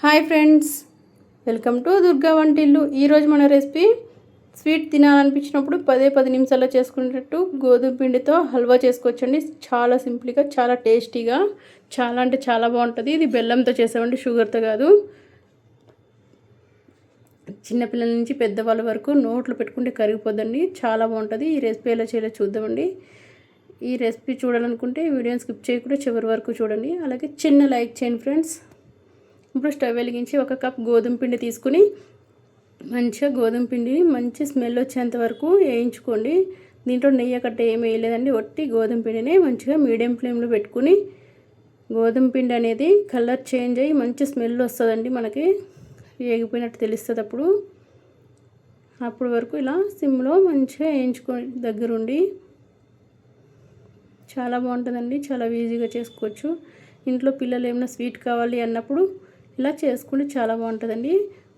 Hi friends, welcome to Durga Vantillu. ఈరోజు మన recipe sweet తినాలనిపించినప్పుడు 10 నిమిషాల్లో చేసుకునేటట్టు గోధుమ పిండితో హల్వా చేసుకోవచ్చండి. చాలా సింపుల్గా, చాలా టేస్టీగా, చాలా అంటే చాలా బాగుంటుంది. ఇది బెల్లంతో చేసామండి, షుగర్తో కాదు. చిన్నపిల్లల నుంచి పెద్దవాళ్ళ వరకు నోట్లో పెట్టుకుంటే కరిగిపోద్దండి. చాలా బాగుంటుంది. ఈ రెసిపీ ఎలా చేయాలో చూద్దామండి. ఈ రెసిపీ చూడాలనుకుంటే వీడియోని స్కిప్ చేయకుండా చివరి వరకు చూడండి. అలాగే చిన్న లైక్ చేయండి ఫ్రెండ్స్. ఇప్పుడు స్టవ్ వెలిగించి 1 కప్ గోధుమ పిండి తీసుకుని మంచిగా గోధుమ పిండిని మంచి స్మెల్ వచ్చేంత వరకు వేయించుకోండి. దీంట్లో నెయ్యి కట్ట ఏమి వేయలేదండి, ఒట్టి గోధుమ పిండిని మంచిగా మీడియం ఫ్లేమ్లో పెట్టుకుని గోధుమ పిండి అనేది కలర్ చేంజ్ అయ్యి మంచి స్మెల్ వస్తుందండి. మనకి వేగిపోయినట్టు తెలుస్తుంది. అప్పుడు వరకు ఇలా సిమ్లో మంచిగా వేయించుకోండి దగ్గరుండి. చాలా బాగుంటుందండి, చాలా ఈజీగా చేసుకోవచ్చు. ఇంట్లో పిల్లలు ఏమైనా స్వీట్ కావాలి అన్నప్పుడు ఇలా చేసుకుంటే చాలా బాగుంటుందండి.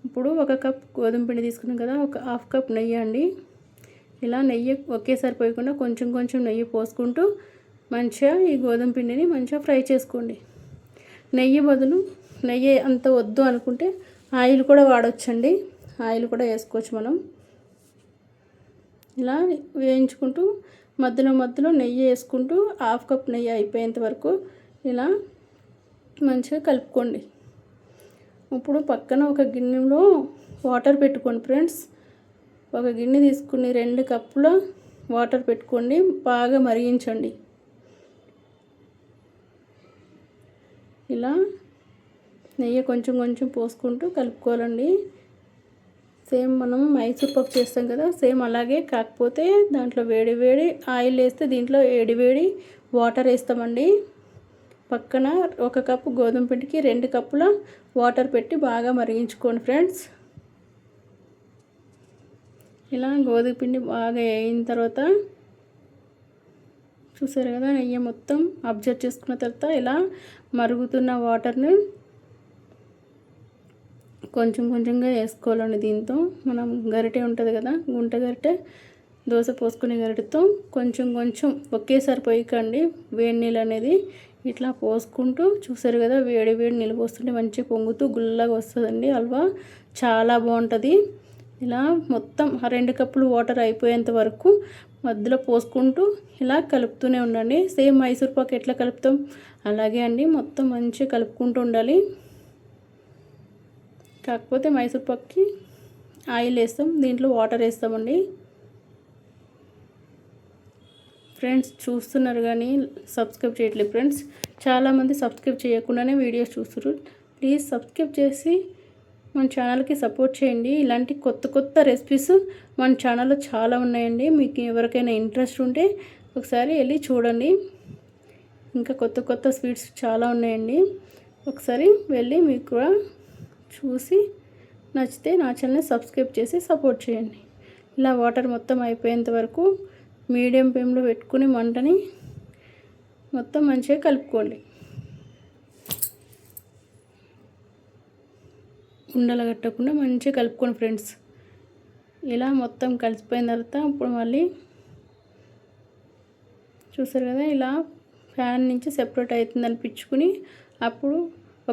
ఇప్పుడు 1 కప్ గోధుమ పిండి తీసుకున్నాం కదా, ఒక 1/2 కప్ నెయ్యి అండి. ఇలా నెయ్యి ఒకేసారి పోయకుండా కొంచెం కొంచెం నెయ్యి పోసుకుంటూ మంచిగా ఈ గోధుమ పిండిని మంచిగా ఫ్రై చేసుకోండి. నెయ్యి బదులు నెయ్యి అంత వద్దు అనుకుంటే ఆయిల్ కూడా వాడవచ్చండి. ఆయిల్ కూడా వేసుకోవచ్చు మనం. ఇలా వేయించుకుంటూ మధ్యలో మధ్యలో నెయ్యి వేసుకుంటూ 1/2 కప్ నెయ్యి అయిపోయేంత వరకు ఇలా మంచిగా కలుపుకోండి. ఇప్పుడు పక్కన ఒక గిన్నెలో వాటర్ పెట్టుకోండి ఫ్రెండ్స్. ఒక గిన్నె తీసుకుని 2 కప్పుల వాటర్ పెట్టుకోండి, బాగా మరిగించండి. ఇలా నెయ్యి కొంచెం కొంచెం పోసుకుంటూ కలుపుకోవాలండి. సేమ్ మనం మైసూర్ పప్పు చేస్తాం కదా, సేమ్ అలాగే, కాకపోతే దాంట్లో వేడి వేడి ఆయిల్ వేస్తే దీంట్లో వేడి వేడి వాటర్ వేస్తామండి. పక్కన 1 కప్పు గోధుమ పిండికి 2 కప్పుల వాటర్ పెట్టి బాగా మరిగించుకోండి ఫ్రెండ్స్. ఇలా గోధుమ పిండి బాగా వేయిన తర్వాత చూసారు కదా, నెయ్యి మొత్తం అబ్జర్వ్ చేసుకున్న తర్వాత ఇలా మరుగుతున్న వాటర్ని కొంచెం కొంచెంగా వేసుకోవాలండి. దీంతో మనం గరిటె ఉంటుంది కదా, గుంట గరిటె, దోశ పోసుకునే గరిటెతో కొంచెం కొంచెం ఒకేసారి పోయకండి. వేడి నీళ్ళు అనేది ఇట్లా పోసుకుంటూ చూసారు కదా, వేడి వేడి నీళ్ళు పోస్తుంటే మంచిగా పొంగుతూ గుల్లగా వస్తుందండి హల్వా. చాలా బాగుంటుంది. ఇలా మొత్తం 2 కప్పులు వాటర్ అయిపోయేంత వరకు మధ్యలో పోసుకుంటూ ఇలా కలుపుతూనే ఉండండి. సేమ్ మైసూర్ పాక్ ఎట్లా కలుపుతాం అలాగే అండి, మొత్తం మంచిగా కలుపుకుంటూ ఉండాలి. కాకపోతే మైసూర్ పాక్కి ఆయిల్ వేస్తాం, దీంట్లో వాటర్ వేస్తామండి. ఫ్రెండ్స్ చూస్తున్నారు కానీ సబ్స్క్రైబ్ చేయట్లేదు ఫ్రెండ్స్. చాలామంది సబ్స్క్రైబ్ చేయకుండానే వీడియోస్ చూస్తున్నారు. ప్లీజ్ సబ్స్క్రైబ్ చేసి మన ఛానల్కి సపోర్ట్ చేయండి. ఇలాంటి కొత్త కొత్త రెసిపీస్ మన ఛానల్లో చాలా ఉన్నాయండి. మీకు ఎవరికైనా ఇంట్రెస్ట్ ఉంటే ఒకసారి వెళ్ళి చూడండి. ఇంకా కొత్త కొత్త స్వీట్స్ చాలా ఉన్నాయండి. ఒకసారి వెళ్ళి మీకు కూడా చూసి నచ్చితే నా ఛానల్ని సబ్స్క్రైబ్ చేసి సపోర్ట్ చేయండి. ఇలా వాటర్ మొత్తం అయిపోయేంత వరకు మీడియం ఫ్లేమ్లో పెట్టుకుని మంటని మొత్తం మంచిగా కలుపుకోండి. ఉండలు కట్టకుండా మంచిగా కలుపుకోండి ఫ్రెండ్స్. ఇలా మొత్తం కలిసిపోయిన తర్వాత ఇప్పుడు మళ్ళీ చూసారు కదా, ఇలా ఫ్యాన్ నుంచి సెపరేట్ అవుతుంది అనిపించుకుని అప్పుడు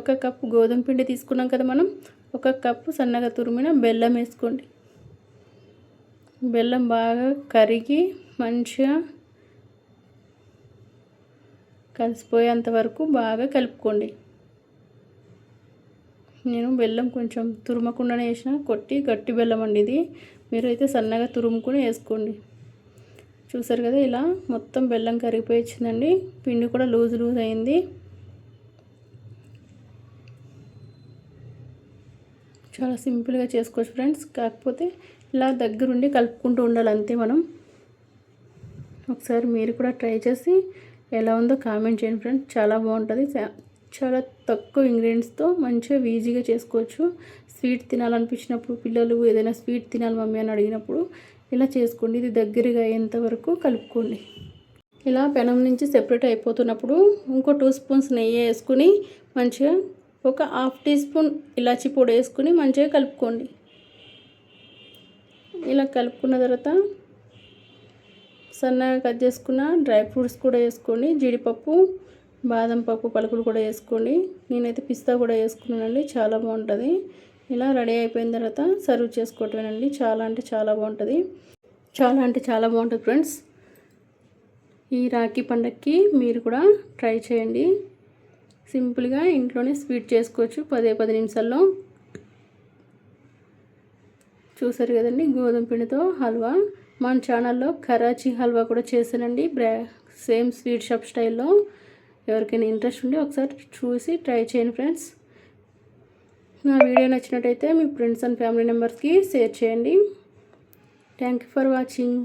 1 కప్పు గోధుమ పిండి తీసుకున్నాం కదా మనం, 1 కప్పు సన్నగా తురిమిన బెల్లం వేసుకోండి. బెల్లం బాగా కరిగి మంచిగా కలిసిపోయేంత వరకు బాగా కలుపుకోండి. నేను బెల్లం కొంచెం తురమకుండానే వేసిన, కొట్టి గట్టి బెల్లం అండి ఇది. మీరు అయితే సన్నగా తురుముకుని వేసుకోండి. చూసారు కదా, ఇలా మొత్తం బెల్లం కరిగిపోయి వచ్చిందండి. పిండి కూడా లూజ్ అయింది. చాలా సింపుల్గా చేసుకోవచ్చు ఫ్రెండ్స్. కాకపోతే ఇలా దగ్గరుండి కలుపుకుంటూ ఉండాలి అంతే మనం. ఒకసారి మీరు కూడా ట్రై చేసి ఎలా ఉందో కామెంట్ చేయండి ఫ్రెండ్స్. చాలా బాగుంటుంది. చాలా తక్కువ ఇంగ్రీడియంట్స్తో మంచిగా ఈజీగా చేసుకోవచ్చు. స్వీట్ తినాలనిపించినప్పుడు, పిల్లలు ఏదైనా స్వీట్ తినాలి మమ్మీ అని అడిగినప్పుడు ఇలా చేసుకోండి. ఇది దగ్గరగా అయ్యేంత వరకు కలుపుకోండి. ఇలా పెనం నుంచి సెపరేట్ అయిపోతున్నప్పుడు ఇంకో 2 స్పూన్స్ నెయ్యి వేసుకుని మంచిగా ఒక 1/2 టీ స్పూన్ ఇలాచీ పొడి వేసుకుని మంచిగా కలుపుకోండి. ఇలా కలుపుకున్న తర్వాత సన్నగా కట్ చేసుకున్న డ్రై ఫ్రూట్స్ కూడా వేసుకోండి. జీడిపప్పు, బాదం పప్పు పలుకులు కూడా వేసుకోండి. నేనైతే పిస్తా కూడా వేసుకున్నానండి, చాలా బాగుంటుంది. ఇలా రెడీ అయిపోయిన తర్వాత సర్వ్ చేసుకోవటమేనండి. చాలా అంటే చాలా బాగుంటుంది, చాలా బాగుంటుంది ఫ్రెండ్స్. ఈ రాఖీ పండగకి మీరు కూడా ట్రై చేయండి. సింపుల్గా ఇంట్లోనే స్వీట్ చేసుకోవచ్చు 10 నిమిషాల్లో. చూసారు కదండి, గోధుమ పిండితో హల్వా. మన ఛానల్లో కరాచీ హల్వా కూడా చేశానండి, సేమ్ స్వీట్ షాప్ స్టైల్లో. ఎవరికైనా ఇంట్రెస్ట్ ఉంటే ఒకసారి చూసి ట్రై చేయండి ఫ్రెండ్స్. నా వీడియో నచ్చినట్టయితే మీ ఫ్రెండ్స్ అండ్ ఫ్యామిలీ మెంబర్స్కి షేర్ చేయండి. Thank you for watching.